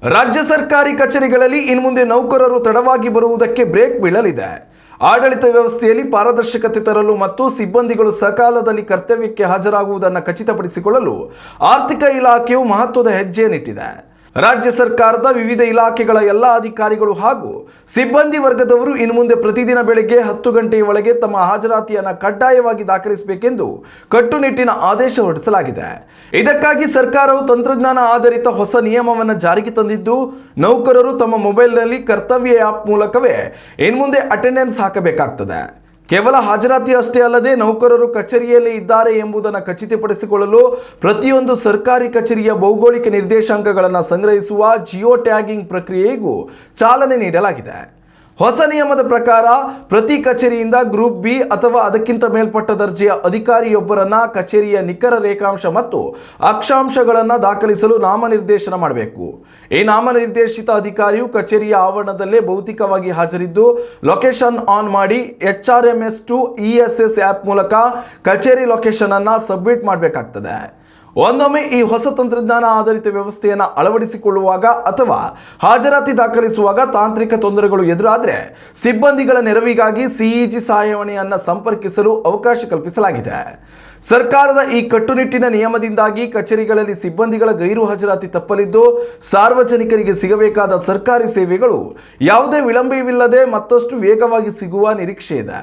ರಾಜ್ಯ ಸರ್ಕಾರಿ ಕಚೇರಿಗಳಲ್ಲಿ ಇನ್ಮುಂದೆ ನೌಕರರು ತಡವಾಗಿ ಬರುವುದಕ್ಕೆ ಬ್ರೇಕ್ ಬೀಳಲಿದೆ. ಆಡಳಿತ ವ್ಯವಸ್ಥೆಯಲ್ಲಿ ಪಾರದರ್ಶಕತೆ ತರಲು ಮತ್ತು ಸಿಬ್ಬಂದಿಗಳು ಸಕಾಲದಲ್ಲಿ ಕರ್ತವ್ಯಕ್ಕೆ ಹಾಜರಾಗುವುದನ್ನು ಖಚಿತಪಡಿಸಿಕೊಳ್ಳಲು ಆರ್ಥಿಕ ಇಲಾಖೆಯು ಮಹತ್ವದ ಹೆಜ್ಜೆಯನ್ನಿಟ್ಟಿದೆ. ರಾಜ್ಯ ಸರ್ಕಾರದ ವಿವಿಧ ಇಲಾಖೆಗಳ ಎಲ್ಲ ಅಧಿಕಾರಿಗಳು ಹಾಗೂ ಸಿಬ್ಬಂದಿ ವರ್ಗದವರು ಇನ್ಮುಂದೆ ಪ್ರತಿದಿನ ಬೆಳಗ್ಗೆ 10 ಗಂಟೆಯ ಒಳಗೆ ತಮ್ಮ ಹಾಜರಾತಿಯನ್ನು ಕಡ್ಡಾಯವಾಗಿ ದಾಖಲಿಸಬೇಕೆಂದು ಕಟ್ಟುನಿಟ್ಟಿನ ಆದೇಶ ಹೊರಡಿಸಲಾಗಿದೆ. ಇದಕ್ಕಾಗಿ ಸರ್ಕಾರವು ತಂತ್ರಜ್ಞಾನ ಆಧಾರಿತ ಹೊಸ ನಿಯಮವನ್ನು ಜಾರಿಗೆ ತಂದಿದ್ದು, ನೌಕರರು ತಮ್ಮ ಮೊಬೈಲ್ನಲ್ಲಿ ಕರ್ತವ್ಯ ಆ್ಯಪ್ ಮೂಲಕವೇ ಇನ್ಮುಂದೆ ಅಟೆಂಡೆನ್ಸ್ ಹಾಕಬೇಕಾಗ್ತದೆ. ಕೇವಲ ಹಾಜರಾತಿ ಅಷ್ಟೇ ಅಲ್ಲದೆ ನೌಕರರು ಕಚೇರಿಯಲ್ಲಿ ಇದ್ದಾರೆ ಎಂಬುದನ್ನು ಖಚಿತಪಡಿಸಿಕೊಳ್ಳಲು ಪ್ರತಿಯೊಂದು ಸರ್ಕಾರಿ ಕಚೇರಿಯ ಭೌಗೋಳಿಕ ನಿರ್ದೇಶಾಂಕಗಳನ್ನು ಸಂಗ್ರಹಿಸುವ ಜಿಯೋ ಟ್ಯಾಗಿಂಗ್ ಪ್ರಕ್ರಿಯೆಗೂ ಚಾಲನೆ ನೀಡಲಾಗಿದೆ. ಹೊಸ ನಿಯಮದ ಪ್ರಕಾರ ಪ್ರತಿ ಕಚೇರಿಯಿಂದ ಗ್ರೂಪ್ ಬಿ ಅಥವಾ ಅದಕ್ಕಿಂತ ಮೇಲ್ಪಟ್ಟ ದರ್ಜೆಯ ಅಧಿಕಾರಿಯೊಬ್ಬರನ್ನ ಕಚೇರಿಯ ನಿಖರ ರೇಖಾಂಶ ಮತ್ತು ಅಕ್ಷಾಂಶಗಳನ್ನು ದಾಖಲಿಸಲು ನಾಮನಿರ್ದೇಶನ ಮಾಡಬೇಕು. ಈ ನಾಮನಿರ್ದೇಶಿತ ಅಧಿಕಾರಿಯು ಕಚೇರಿಯ ಆವರಣದಲ್ಲೇ ಭೌತಿಕವಾಗಿ ಹಾಜರಿದ್ದು ಲೊಕೇಶನ್ ಆನ್ ಮಾಡಿ HRMS ಟು ESS ಆ್ಯಪ್ ಮೂಲಕ ಕಚೇರಿ ಲೊಕೇಶನ್ ಅನ್ನು ಸಬ್ಮಿಟ್ ಮಾಡಬೇಕಾಗ್ತದೆ. ಒಂದೊಮ್ಮೆ ಈ ಹೊಸ ತಂತ್ರಜ್ಞಾನ ಆಧಾರಿತ ವ್ಯವಸ್ಥೆಯನ್ನು ಅಳವಡಿಸಿಕೊಳ್ಳುವಾಗ ಅಥವಾ ಹಾಜರಾತಿ ದಾಖಲಿಸುವಾಗ ತಾಂತ್ರಿಕ ತೊಂದರೆಗಳು ಎದುರಾದರೆ ಸಿಬ್ಬಂದಿಗಳ ನೆರವಿಗಾಗಿ CEG ಸಹಾಯವಾಣಿಯನ್ನು ಸಂಪರ್ಕಿಸಲು ಅವಕಾಶ ಕಲ್ಪಿಸಲಾಗಿದೆ. ಸರ್ಕಾರದ ಈ ಕಟ್ಟುನಿಟ್ಟಿನ ನಿಯಮದಿಂದಾಗಿ ಕಚೇರಿಗಳಲ್ಲಿ ಸಿಬ್ಬಂದಿಗಳ ಗೈರು ಹಾಜರಾತಿ ತಪ್ಪಲಿದ್ದು, ಸಾರ್ವಜನಿಕರಿಗೆ ಸಿಗಬೇಕಾದ ಸರ್ಕಾರಿ ಸೇವೆಗಳು ಯಾವುದೇ ವಿಳಂಬವಿಲ್ಲದೆ ಮತ್ತಷ್ಟು ವೇಗವಾಗಿ ಸಿಗುವ ನಿರೀಕ್ಷೆ ಇದೆ.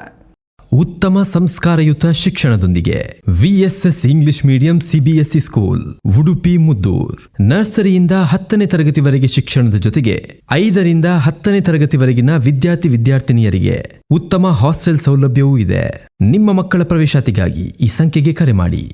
ಉತ್ತಮ ಸಂಸ್ಕಾರಯುತ ಶಿಕ್ಷಣದೊಂದಿಗೆ VSS English medium CBSE school Udupi Muddur. ನರ್ಸರಿಯಿಂದ 10ನೇ ತರಗತಿವರೆಗೆ ಶಿಕ್ಷಣದ ಜೊತೆಗೆ 5ರಿಂದ 10ನೇ ತರಗತಿವರೆಗಿನ ವಿದ್ಯಾರ್ಥಿನಿಯರಿಗೆ ಉತ್ತಮ ಹಾಸ್ಟೆಲ್ ಸೌಲಭ್ಯವೂ ಇದೆ. ನಿಮ್ಮ ಮಕ್ಕಳ ಪ್ರವೇಶಾತಿಗಾಗಿ ಈ ಸಂಖ್ಯೆಗೆ ಕರೆ ಮಾಡಿ.